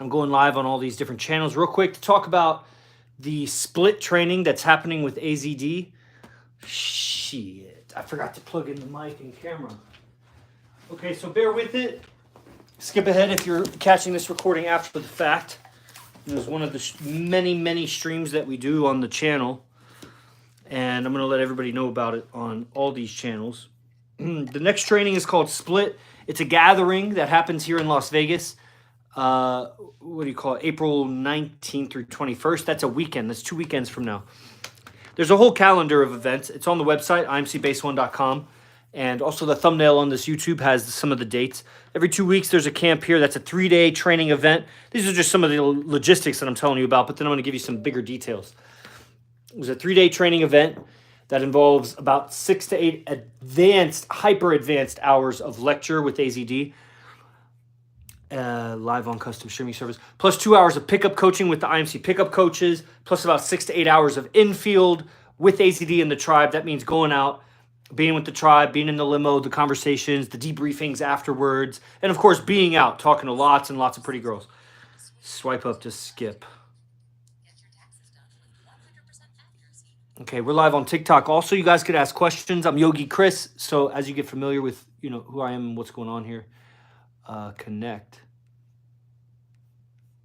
I'm going live on all these different channels real quick to talk about the split training that's happening with AZD. Shit, I forgot to plug in the mic and camera. Okay, so bear with it. Skip ahead if you're catching this recording after the fact. It was one of the many streams that we do on the channel. And I'm going to let everybody know about it on all these channels. The next training is called Split. It's a gathering that happens here in Las Vegas. What do you call it? April 19th through 21st. That's a weekend. That's 2 weekends from now. There's a whole calendar of events. It's on the website, imcbase1.com. And also the thumbnail on this YouTube has some of the dates. Every 2 weeks, there's a camp here. That's a 3-day training event. These are just some of the logistics that I'm telling you about, but then I'm going to give you some bigger details. It was a 3-day training event that involves about 6 to 8 advanced, hyper advanced hours of lecture with AZD, live on custom streaming service, plus 2 hours of pickup coaching with the IMC pickup coaches, plus about 6 to 8 hours of infield with AZD and the tribe. That means going out, being with the tribe, being in the limo, the conversations, the debriefings afterwards, and of course being out, talking to lots and lots of pretty girls. Swipe up to skip. Okay, we're live on TikTok. Also, you guys could ask questions. I'm Yogi Chris. So as you get familiar with, who I am and what's going on here, connect.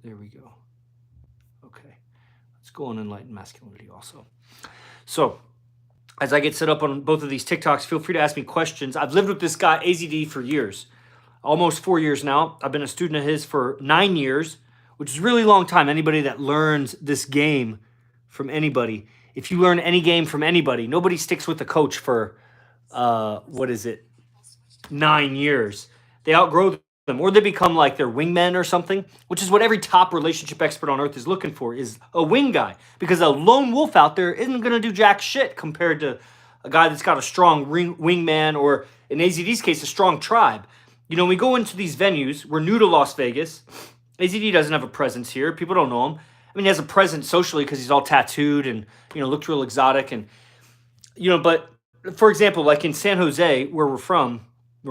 There we go. Okay, let's go on Enlightened Masculinity also. So as I get set up on both of these TikToks, feel free to ask me questions. I've lived with this guy, AZD, for years, almost 4 years now. I've been a student of his for 9 years, which is a really long time. Anybody that learns this game from anybody, if you learn any game from anybody, nobody sticks with the coach for, 9 years. They outgrow them, or they become like their wingmen or something, which is what every top relationship expert on earth is looking for, is a wing guy, because a lone wolf out there isn't going to do jack shit compared to a guy that's got a strong wingman, or in AZD's case, a strong tribe. We go into these venues. We're new to Las Vegas. AZD doesn't have a presence here. People don't know him. I mean, he has a presence socially because he's all tattooed and, looked real exotic. And, but for example, like in San Jose, where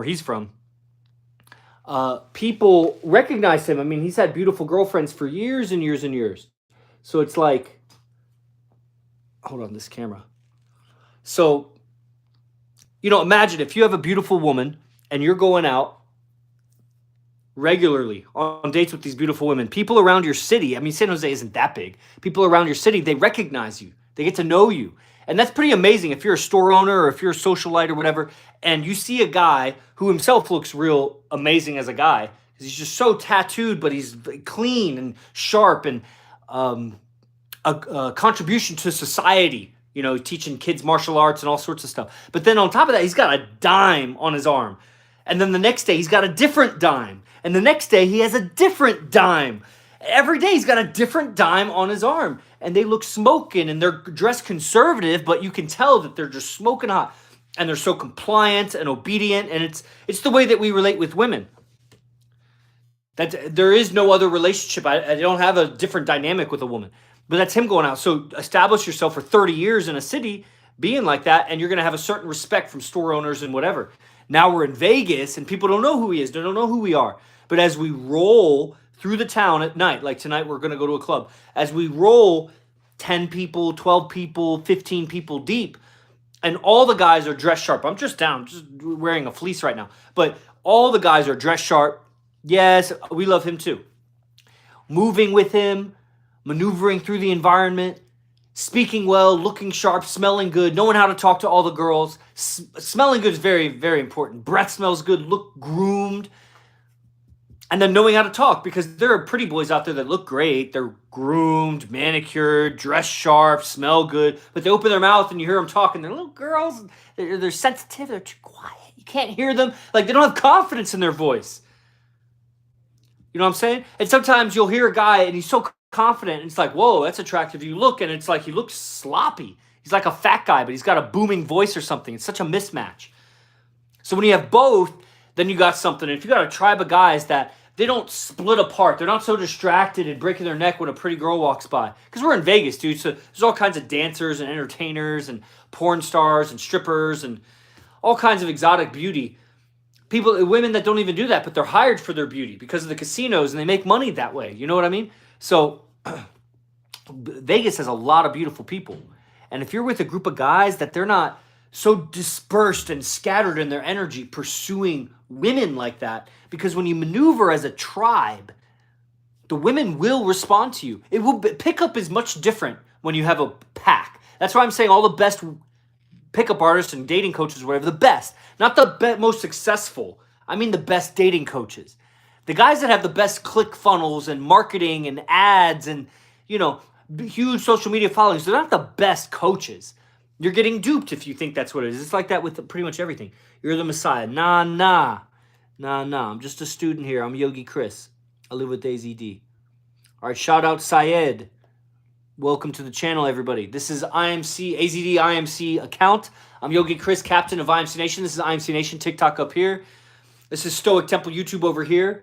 he's from, people recognize him. I mean, he's had beautiful girlfriends for years and years and years. So it's like, hold on, this camera. So, imagine if you have a beautiful woman and you're going out regularly on dates with these beautiful women. People around your city, I mean, San Jose isn't that big. People around your city, they recognize you. They get to know you. And that's pretty amazing if you're a store owner or if you're a socialite or whatever, and you see a guy who himself looks real amazing as a guy, because he's just so tattooed, but he's clean and sharp and a contribution to society, teaching kids martial arts and all sorts of stuff. But then on top of that, he's got a dime on his arm. And then the next day, he's got a different dime. And the next day, he has a different dime. Every day, he's got a different dime on his arm. And they look smoking, and they're dressed conservative, but you can tell that they're just smoking hot. And they're so compliant and obedient. And it's the way that we relate with women. There is no other relationship. I don't have a different dynamic with a woman. But that's him going out. So establish yourself for 30 years in a city being like that, and you're going to have a certain respect from store owners and whatever. Now we're in Vegas, and people don't know who he is. They don't know who we are. But as we roll through the town at night, like tonight we're going to go to a club, as we roll 10 people, 12 people, 15 people deep, and all the guys are dressed sharp. I'm just wearing a fleece right now. But all the guys are dressed sharp. Yes, we love him too. Moving with him, maneuvering through the environment, speaking well, looking sharp, smelling good, knowing how to talk to all the girls. Smelling good is very, very important. Breath smells good, look groomed. And then knowing how to talk, because there are pretty boys out there that look great. They're groomed, manicured, dressed sharp, smell good. But they open their mouth and you hear them talking. They're little girls. They're sensitive. They're too quiet. You can't hear them. Like, they don't have confidence in their voice. You know what I'm saying? And sometimes you'll hear a guy and he's so confident, and it's like, whoa, that's attractive. You look, and it's like he looks sloppy. He's like a fat guy, but he's got a booming voice or something. It's such a mismatch. So when you have both, then you got something. And if you got a tribe of guys that they don't split apart, they're not so distracted and breaking their neck when a pretty girl walks by. Because we're in Vegas, dude. So there's all kinds of dancers and entertainers and porn stars and strippers and all kinds of exotic beauty. women that don't even do that, but they're hired for their beauty because of the casinos and they make money that way. You know what I mean? So Vegas has a lot of beautiful people. And if you're with a group of guys that they're not so dispersed and scattered in their energy pursuing women like that, because when you maneuver as a tribe, the women will respond to you. Pickup is much different when you have a pack. That's why I'm saying all the best pickup artists and dating coaches, whatever, the best, not the most successful. I mean the best dating coaches. The guys that have the best click funnels and marketing and ads and, huge social media followings, they're not the best coaches. You're getting duped if you think that's what it is. It's like that with pretty much everything. You're the Messiah. Nah. I'm just a student here. I'm Yogi Chris. I live with AZD. All right, shout out Syed. Welcome to the channel, everybody. This is IMC, AZD IMC account. I'm Yogi Chris, captain of IMC Nation. This is IMC Nation, TikTok up here. This is Stoic Temple YouTube over here.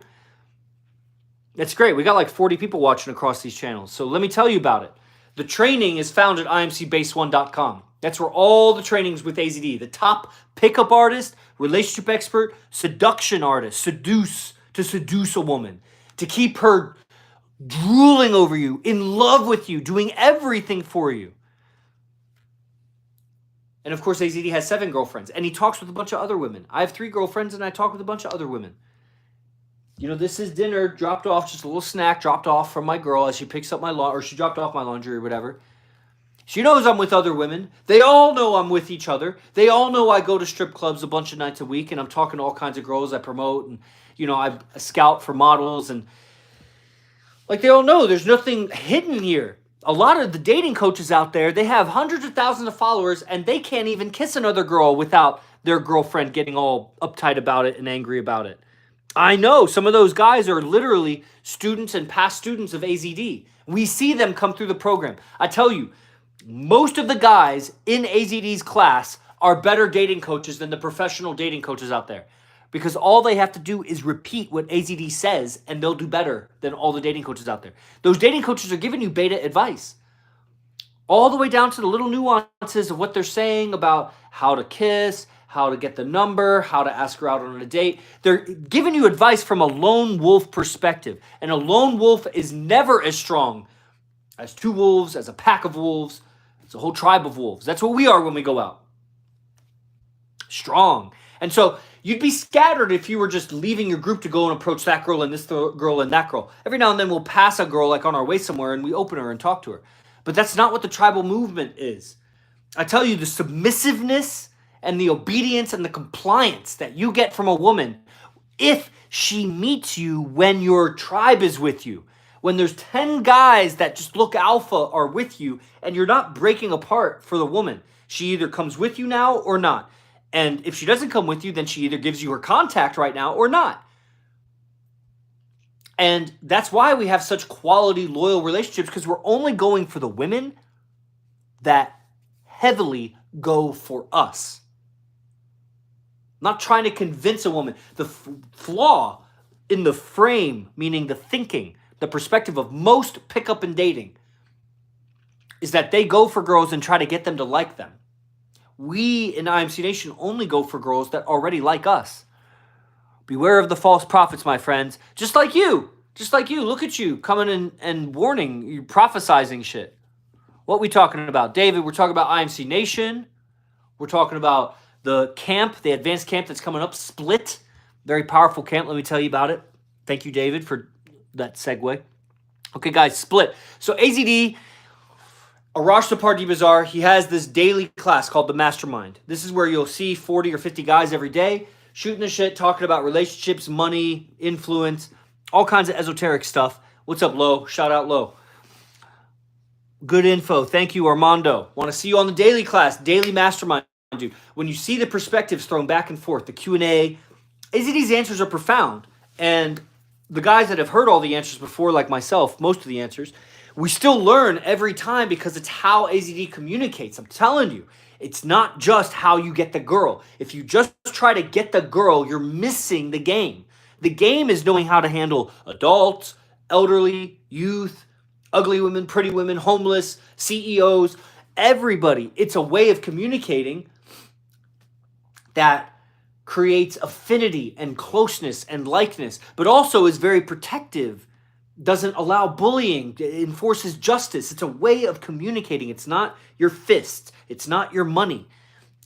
That's great. We got like 40 people watching across these channels. So let me tell you about it. The training is found at imcbase1.com. That's where all the trainings with AZD, the top pickup artist, relationship expert, seduction artist, to seduce a woman, to keep her drooling over you, in love with you, doing everything for you. And of course, AZD has 7 girlfriends, and he talks with a bunch of other women. I have 3 girlfriends, and I talk with a bunch of other women. This is dinner, dropped off, just a little snack dropped off from my girl as she picks up my or she dropped off my laundry or whatever. She knows I'm with other women. They all know I'm with each other. They all know I go to strip clubs a bunch of nights a week, and I'm talking to all kinds of girls I promote, and, I scout for models, and like they all know there's nothing hidden here. A lot of the dating coaches out there, they have hundreds of thousands of followers, and they can't even kiss another girl without their girlfriend getting all uptight about it and angry about it. I know some of those guys are literally students and past students of AZD. We see them come through the program. I tell you, most of the guys in AZD's class are better dating coaches than the professional dating coaches out there, because all they have to do is repeat what AZD says and they'll do better than all the dating coaches out there. Those dating coaches are giving you beta advice, all the way down to the little nuances of what they're saying about how to kiss, how to get the number, how to ask her out on a date. They're giving you advice from a lone wolf perspective. And a lone wolf is never as strong as 2 wolves, as a pack of wolves. It's a whole tribe of wolves. That's what we are when we go out. Strong. And so you'd be scattered if you were just leaving your group to go and approach that girl and this girl and that girl. Every now and then we'll pass a girl like on our way somewhere and we open her and talk to her. But that's not what the tribal movement is. I tell you, the submissiveness and the obedience and the compliance that you get from a woman if she meets you when your tribe is with you. When there's 10 guys that just look alpha are with you and you're not breaking apart for the woman. She either comes with you now or not. And if she doesn't come with you, then she either gives you her contact right now or not. And that's why we have such quality, loyal relationships, because we're only going for the women that heavily go for us. Not trying to convince a woman. The flaw in the frame, meaning the thinking, the perspective of most pickup and dating, is that they go for girls and try to get them to like them. We in IMC Nation only go for girls that already like us. Beware of the false prophets, my friends. Just like you. Look at you coming in and warning, you prophesizing shit. What we talking about? David, we're talking about IMC Nation. We're talking about the camp, the advanced camp that's coming up, Split. Very powerful camp. Let me tell you about it. Thank you, David, for that segue. Okay, guys, Split. So AZD, Arash Party Bazaar, he has this daily class called the Mastermind. This is where you'll see 40 or 50 guys every day shooting the shit, talking about relationships, money, influence, all kinds of esoteric stuff. What's up, Lo? Shout out, Lo. Good info. Thank you, Armando. Want to see you on the daily class, daily Mastermind, dude. When you see the perspectives thrown back and forth, the Q&A, AZD's answers are profound. And the guys that have heard all the answers before, like myself, most of the answers, we still learn every time because it's how AZD communicates. I'm telling you, it's not just how you get the girl. If you just try to get the girl, you're missing the game. The game is knowing how to handle adults, elderly, youth, ugly women, pretty women, homeless, CEOs, everybody. It's a way of communicating that creates affinity and closeness and likeness, but also is very protective, doesn't allow bullying, enforces justice. It's a way of communicating. It's not your fists. It's not your money.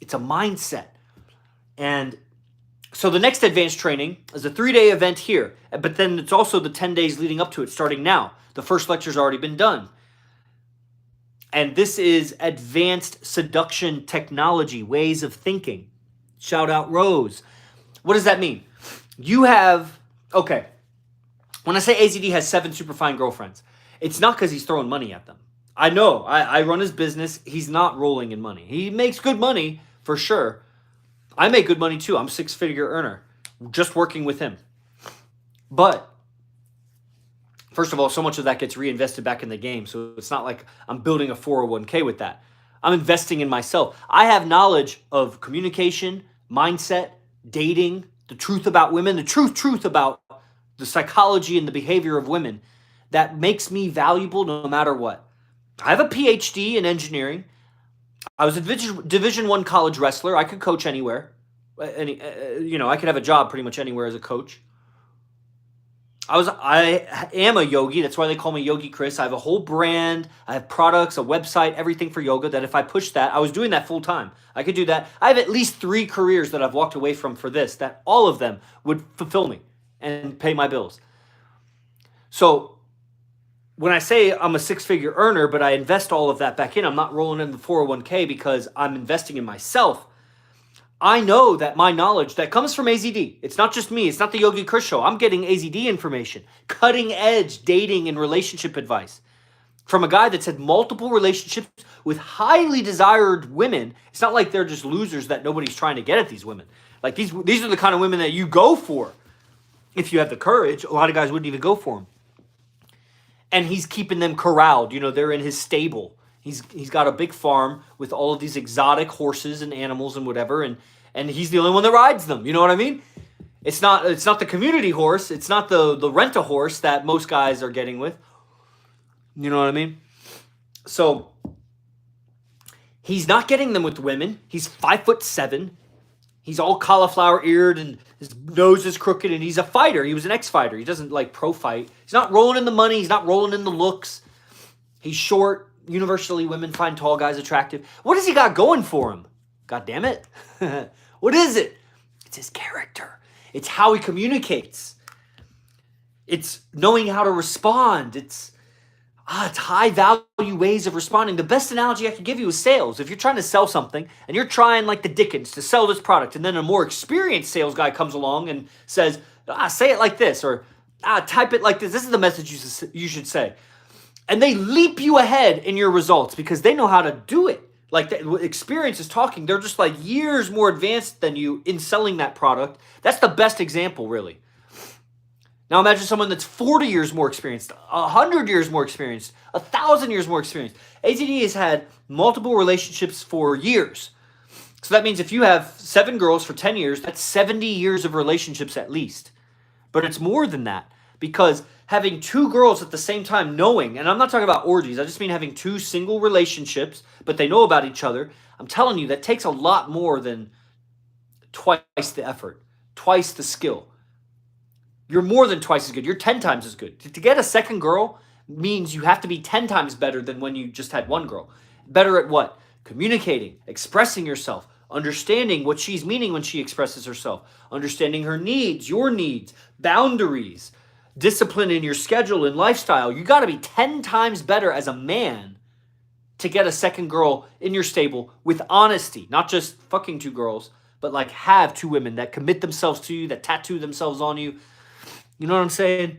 It's a mindset. And so the next advanced training is a 3-day event here, but then it's also the 10 days leading up to it, starting now. The first lecture's already been done. And this is advanced seduction technology, ways of thinking. Shout out Rose. What does that mean? You have, okay, when I say AZD has 7 superfine girlfriends, it's not because he's throwing money at them. I know, I run his business. He's not rolling in money. He makes good money, for sure. I make good money too. I'm a 6-figure earner, just working with him. But first of all, so much of that gets reinvested back in the game. So it's not like I'm building a 401k with that. I'm investing in myself. I have knowledge of communication, mindset, dating, the truth about women, the truth about the psychology and the behavior of women that makes me valuable no matter what. I have a PhD in engineering. I was a Division I college wrestler. I could coach anywhere. I could have a job pretty much anywhere as a coach. I am a yogi. That's why they call me Yogi Chris. I have a whole brand. I have products, a website, everything for yoga that if I push that, I was doing that full time. I could do that. I have at least 3 careers that I've walked away from for this, that all of them would fulfill me and pay my bills. So when I say I'm a 6-figure earner, but I invest all of that back in, I'm not rolling in the 401k because I'm investing in myself. I know that my knowledge that comes from AZD, it's not just me, it's not the Yogi Chris show. I'm getting AZD information, cutting edge dating and relationship advice from a guy that's had multiple relationships with highly desired women. It's not like they're just losers that nobody's trying to get at these women. Like these are the kind of women that you go for if you have the courage. A lot of guys wouldn't even go for them. And he's keeping them corralled. You know, they're in his stable. He's got a big farm with all of these exotic horses and animals and whatever, and he's the only one that rides them. You know what I mean? It's not the community horse. It's not the rent-a-horse that most guys are getting with. You know what I mean? So he's not getting them with women. He's 5'7". He's all cauliflower-eared and his nose is crooked, and he's a fighter. He was an ex-fighter. He doesn't like pro-fight. He's not rolling in the money. He's not rolling in the looks. He's short. Universally, women find tall guys attractive. What has he got going for him? God damn it. What is it? It's his character. It's how he communicates. It's knowing how to respond. It's high-value ways of responding. The best analogy I could give you is sales. If you're trying to sell something, and you're trying like the Dickens to sell this product, and then a more experienced sales guy comes along and says, say it like this, or type it like this. This is the message you should say. And they leap you ahead in your results because they know how to do it. Like the experience is talking. They're just like years more advanced than you in selling that product. That's the best example, really. Now imagine someone that's 40 years more experienced, 100 years more experienced, 1,000 years more experienced. AZD has had multiple relationships for years. So that means if you have 7 girls for 10 years, that's 70 years of relationships at least. But it's more than that because having 2 girls at the same time knowing, and I'm not talking about orgies, I just mean having 2 single relationships, but they know about each other. I'm telling you, that takes a lot more than twice the effort, twice the skill. You're more than twice as good. You're 10 times as good. To get a second girl means you have to be 10 times better than when you just had 1 girl. Better at what? Communicating, expressing yourself, understanding what she's meaning when she expresses herself, understanding her needs, your needs, boundaries, discipline in your schedule and lifestyle. You got to be 10 times better as a man to get a second girl in your stable with honesty, not just fucking 2 girls, but like have 2 women that commit themselves to you, that tattoo themselves on you. You know what I'm saying?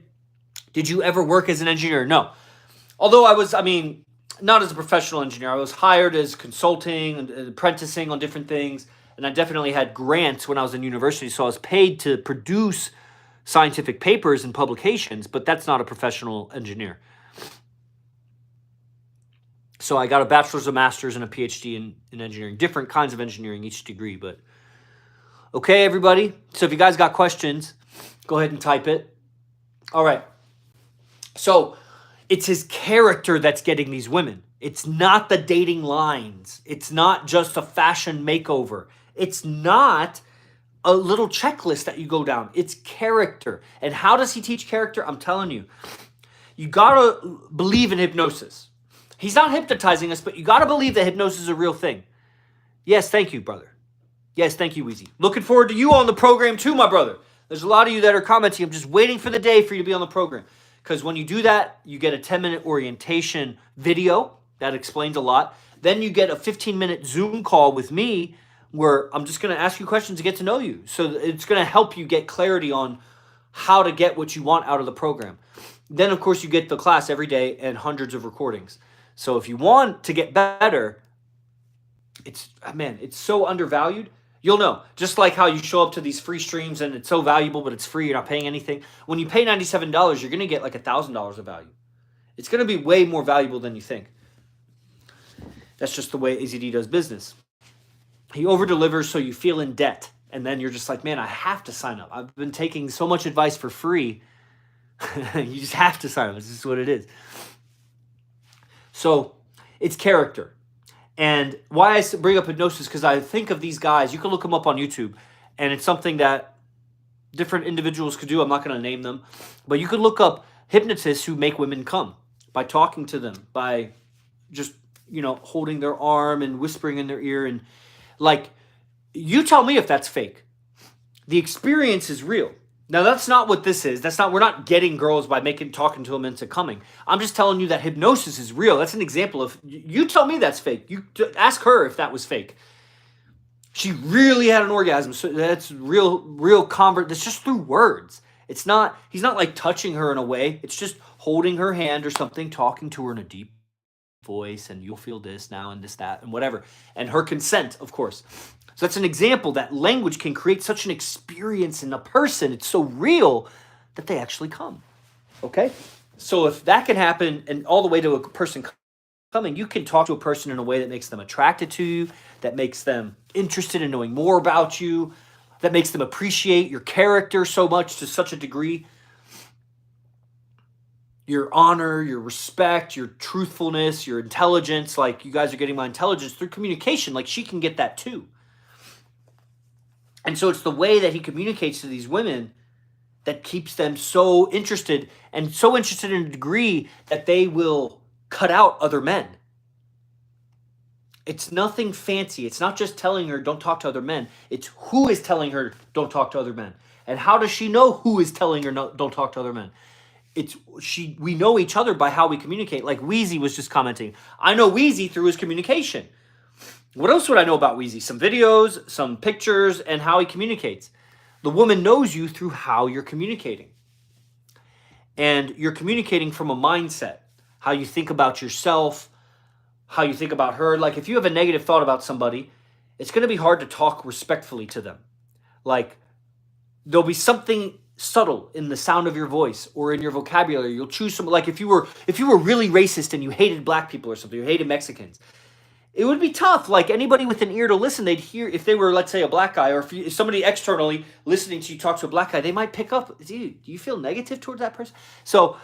Did you ever work as an engineer? No. Although I was, not as a professional engineer. I was hired as consulting and apprenticing on different things. And I definitely had grants when I was in university. So I was paid to produce scientific papers and publications, but that's not a professional engineer. So I got a bachelor's, a master's, and a PhD in engineering. Different kinds of engineering, each degree. But okay, everybody. So if you guys got questions, go ahead and type it. All right. So it's his character that's getting these women. It's not the dating lines. It's not just a fashion makeover. It's not a little checklist that you go down. It's character. And how does he teach character? I'm telling you, you gotta believe in hypnosis. He's not hypnotizing us, but you gotta believe that hypnosis is a real thing. Yes, thank you, brother. Yes, thank you, Weezy. Looking forward to you on the program too, my brother. There's a lot of you that are commenting. I'm just waiting for the day for you to be on the program. Because when you do that, you get a 10-minute orientation video that explains a lot. Then you get a 15-minute Zoom call with me where I'm just going to ask you questions to get to know you. So it's going to help you get clarity on how to get what you want out of the program. Then, of course, you get the class every day and hundreds of recordings. So if you want to get better, it's so undervalued. You'll know. Just like how you show up to these free streams and it's so valuable, but it's free. You're not paying anything. When you pay $97, you're going to get like $1,000 of value. It's going to be way more valuable than you think. That's just the way AZD does business. He over-delivers so you feel in debt. And then you're just like, man, I have to sign up. I've been taking so much advice for free. You just have to sign up. This is what it is. So it's character. And why I bring up hypnosis, because I think of these guys. You can look them up on YouTube. And it's something that different individuals could do. I'm not going to name them. But you could look up hypnotists who make women come by talking to them, by just, holding their arm and whispering in their ear. And like, you tell me if that's fake. The experience is real. Now, that's not what this is. We're not getting girls by talking to them into coming. I'm just telling you that hypnosis is real. That's an example of, you tell me that's fake. You ask her if that was fake. She really had an orgasm. So that's real convert. That's just through words. He's not like touching her in a way. It's just holding her hand or something, talking to her in a deep voice, and you'll feel this now and this, that, and whatever. And her consent, of course. So that's an example that language can create such an experience in a person. It's so real that they actually come. Okay? So if that can happen, and all the way to a person coming, you can talk to a person in a way that makes them attracted to you, that makes them interested in knowing more about you, that makes them appreciate your character so much to such a degree. Your honor, your respect, your truthfulness, your intelligence. Like, you guys are getting my intelligence through communication. Like, she can get that too. And so it's the way that he communicates to these women that keeps them so interested, and so interested in a degree that they will cut out other men. It's nothing fancy. It's not just telling her don't talk to other men. It's who is telling her don't talk to other men. And how does she know who is telling her no, don't talk to other men? We know each other by how we communicate. Like Weezy was just commenting. I know Weezy through his communication. What else would I know about Weezy? Some videos, some pictures, and how he communicates. The woman knows you through how you're communicating. And you're communicating from a mindset. How you think about yourself, how you think about her. Like, if you have a negative thought about somebody, it's going to be hard to talk respectfully to them. Like, there'll be something subtle in the sound of your voice or in your vocabulary. You'll choose some, like if you were really racist and you hated black people or something, you hated Mexicans, it would be tough. Like, anybody with an ear to listen, they'd hear, if they were, let's say, a black guy, or if somebody externally listening to you talk to a black guy, they might pick up, dude, do you feel negative towards that person? So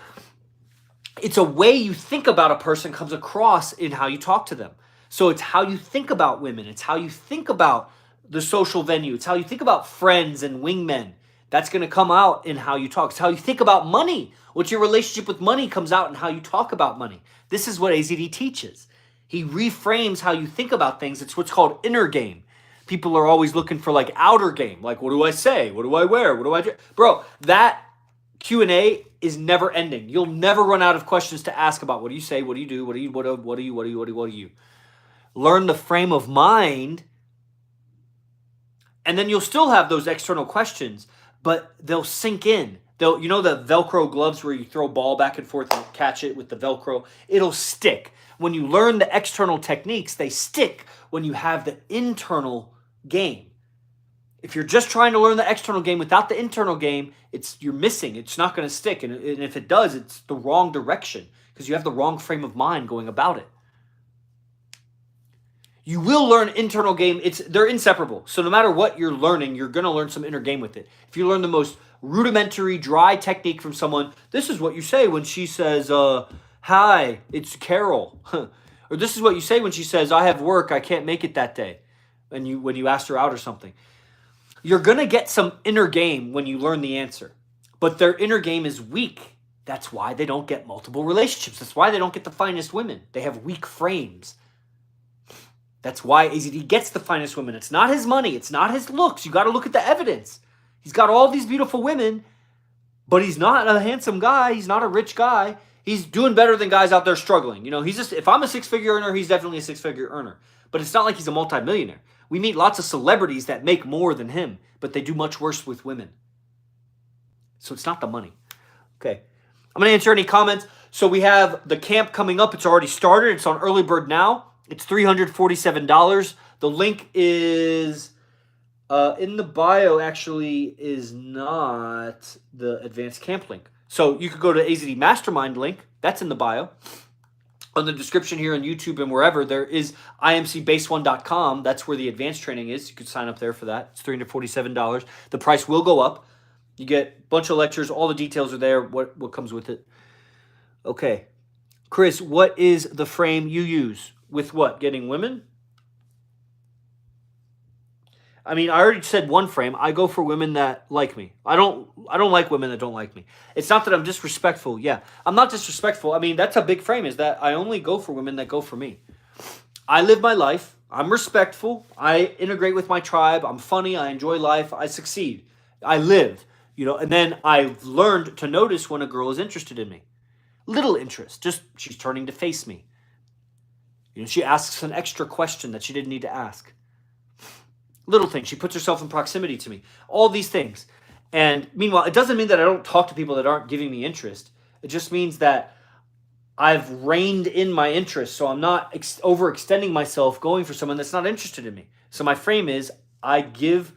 it's a way you think about a person comes across in how you talk to them. So it's how you think about women. It's how you think about the social venue. It's how you think about friends and wingmen. That's going to come out in how you talk. It's how you think about money. What's your relationship with money comes out in how you talk about money. This is what AZD teaches. He reframes how you think about things. It's what's called inner game. People are always looking for like outer game. Like, what do I say? What do I wear? What do I do? Bro, that Q&A is never ending. You'll never run out of questions to ask about what do you say? What do you do? What do you? Learn the frame of mind. And then you'll still have those external questions, but they'll sink in. The Velcro gloves where you throw a ball back and forth and catch it with the Velcro? It'll stick. When you learn the external techniques, they stick when you have the internal game. If you're just trying to learn the external game without the internal game, you're missing. It's not going to stick. And if it does, it's the wrong direction because you have the wrong frame of mind going about it. You will learn internal game. They're inseparable. So no matter what you're learning, you're going to learn some inner game with it. If you learn the most rudimentary, dry technique from someone, this is what you say when she says, hi, it's Carol. Or this is what you say when she says, I have work, I can't make it that day. When you asked her out or something. You're going to get some inner game when you learn the answer, but their inner game is weak. That's why they don't get multiple relationships. That's why they don't get the finest women. They have weak frames. That's why AZD gets the finest women. It's not his money. It's not his looks. You got to look at the evidence. He's got all these beautiful women, but he's not a handsome guy. He's not a rich guy. He's doing better than guys out there struggling. You know, he's just, if I'm a six-figure earner, he's definitely a six-figure earner. But it's not like he's a multimillionaire. We meet lots of celebrities that make more than him, but they do much worse with women. So it's not the money. Okay. I'm going to answer any comments. So we have the camp coming up. It's already started. It's on early bird now. It's $347. The link is in the bio, actually, is not the advanced camp link. So you could go to AZD Mastermind link. That's in the bio. On the description here on YouTube and wherever, there is imcbase1.com. That's where the advanced training is. You could sign up there for that. It's $347. The price will go up. You get a bunch of lectures. All the details are there, what comes with it. Okay. Chris, what is the frame you use? With what? Getting women? I mean, I already said one frame. I go for women that like me. I don't like women that don't like me. It's not that I'm disrespectful. Yeah, I'm not disrespectful. I mean, that's a big frame, is that I only go for women that go for me. I live my life. I'm respectful. I integrate with my tribe. I'm funny. I enjoy life. I succeed. I live, you know, and then I've learned to notice when a girl is interested in me. Little interest, just she's turning to face me. You know, she asks an extra question that she didn't need to ask. Little things. She puts herself in proximity to me. All these things. And meanwhile, it doesn't mean that I don't talk to people that aren't giving me interest. It just means that I've reined in my interest, so I'm not overextending myself going for someone that's not interested in me. So my frame is, I give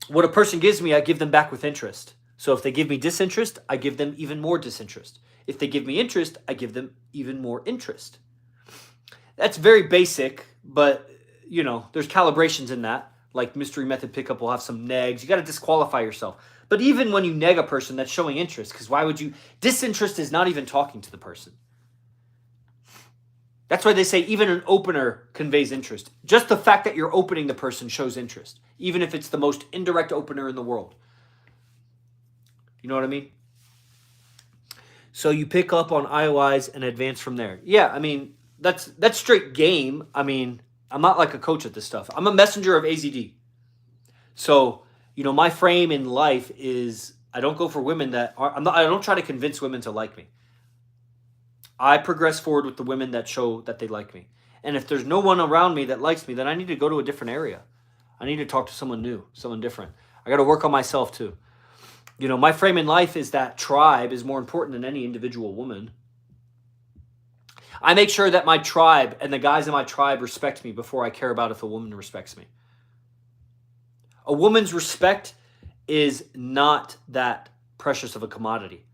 what a person gives me, I give them back with interest. So if they give me disinterest, I give them even more disinterest. If they give me interest, I give them even more interest. That's very basic, but, you know, there's calibrations in that. Like mystery method pickup will have some negs. You got to disqualify yourself. But even when you neg a person, that's showing interest. Because why would you? Disinterest is not even talking to the person. That's why they say even an opener conveys interest. Just the fact that you're opening the person shows interest. Even if it's the most indirect opener in the world. You know what I mean? So you pick up on IOIs and advance from there. Yeah, I mean, that's straight game. I mean, I'm not like a coach at this stuff. I'm a messenger of AZD. So, you know, my frame in life is I don't go for women that are, I don't try to convince women to like me. I progress forward with the women that show that they like me. And if there's no one around me that likes me, then I need to go to a different area. I need to talk to someone new, someone different. I got to work on myself too. You know, my frame in life is that tribe is more important than any individual woman. I make sure that my tribe and the guys in my tribe respect me before I care about if a woman respects me. A woman's respect is not that precious of a commodity.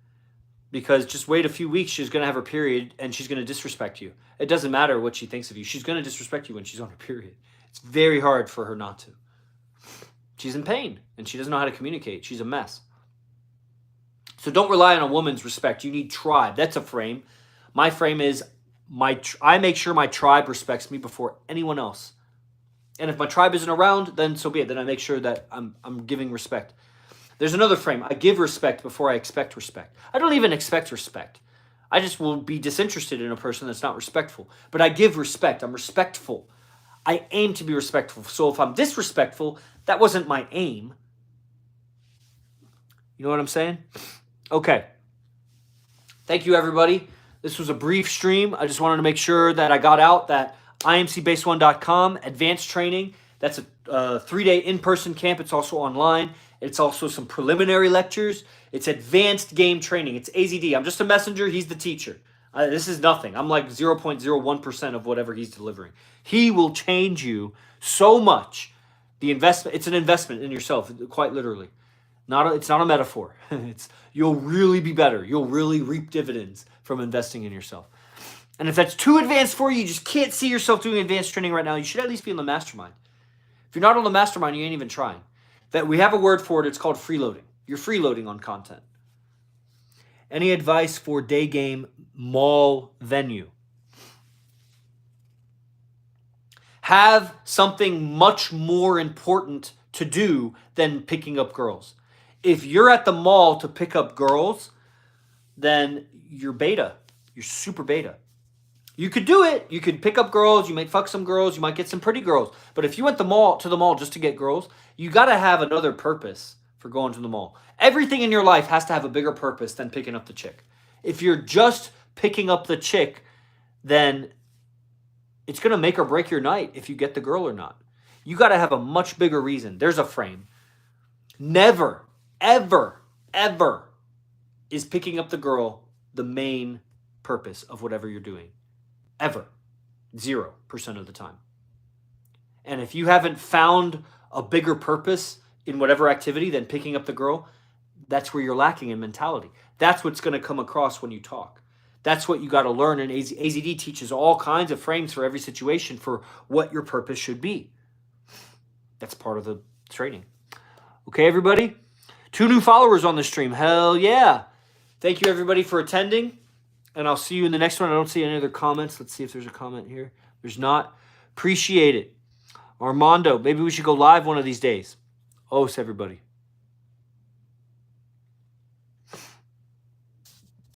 Because just wait a few weeks, she's going to have her period and she's going to disrespect you. It doesn't matter what she thinks of you. She's going to disrespect you when she's on her period. It's very hard for her not to. She's in pain and she doesn't know how to communicate. She's a mess. So don't rely on a woman's respect. You need tribe. That's a frame. My frame is I make sure my tribe respects me before anyone else. And if my tribe isn't around, then so be it. Then I make sure that I'm giving respect. There's another frame. I give respect before I expect respect. I don't even expect respect. I just will be disinterested in a person that's not respectful. But I give respect. I'm respectful. I aim to be respectful. So if I'm disrespectful, that wasn't my aim. You know what I'm saying? Okay. Thank you, everybody. This was a brief stream. I just wanted to make sure that I got out that imcbase1.com, advanced training. That's a 3-day in-person camp. It's also online. It's also some preliminary lectures. It's advanced game training. It's AZD. I'm just a messenger. He's the teacher. This is nothing. I'm like 0.01% of whatever he's delivering. He will change you so much. The investment, it's an investment in yourself, quite literally. It's not a metaphor. You'll really be better. You'll really reap dividends from investing in yourself. And if that's too advanced for you, you just can't see yourself doing advanced training right now, you should at least be in the mastermind. If you're not on the mastermind, you ain't even trying. That we have a word for it. It's called freeloading. You're freeloading on content. Any advice for day game mall venue? Have something much more important to do than picking up girls. If you're at the mall to pick up girls, then you're beta. You're super beta. You could do it. You could pick up girls. You might fuck some girls. You might get some pretty girls. But if you went to the mall just to get girls, you got to have another purpose for going to the mall. Everything in your life has to have a bigger purpose than picking up the chick. If you're just picking up the chick, then it's going to make or break your night if you get the girl or not. You got to have a much bigger reason. There's a frame. Never, ever, ever is picking up the girl the main purpose of whatever you're doing. Ever. 0% of the time. And if you haven't found a bigger purpose in whatever activity than picking up the girl, that's where you're lacking in mentality. That's what's going to come across when you talk. That's what you got to learn. And AZD teaches all kinds of frames for every situation for what your purpose should be. That's part of the training. Okay, everybody? 2 new followers on the stream. Hell yeah. Thank you, everybody, for attending. And I'll see you in the next one. I don't see any other comments. Let's see if there's a comment here. There's not. Appreciate it. Armando, maybe we should go live one of these days. Os, everybody.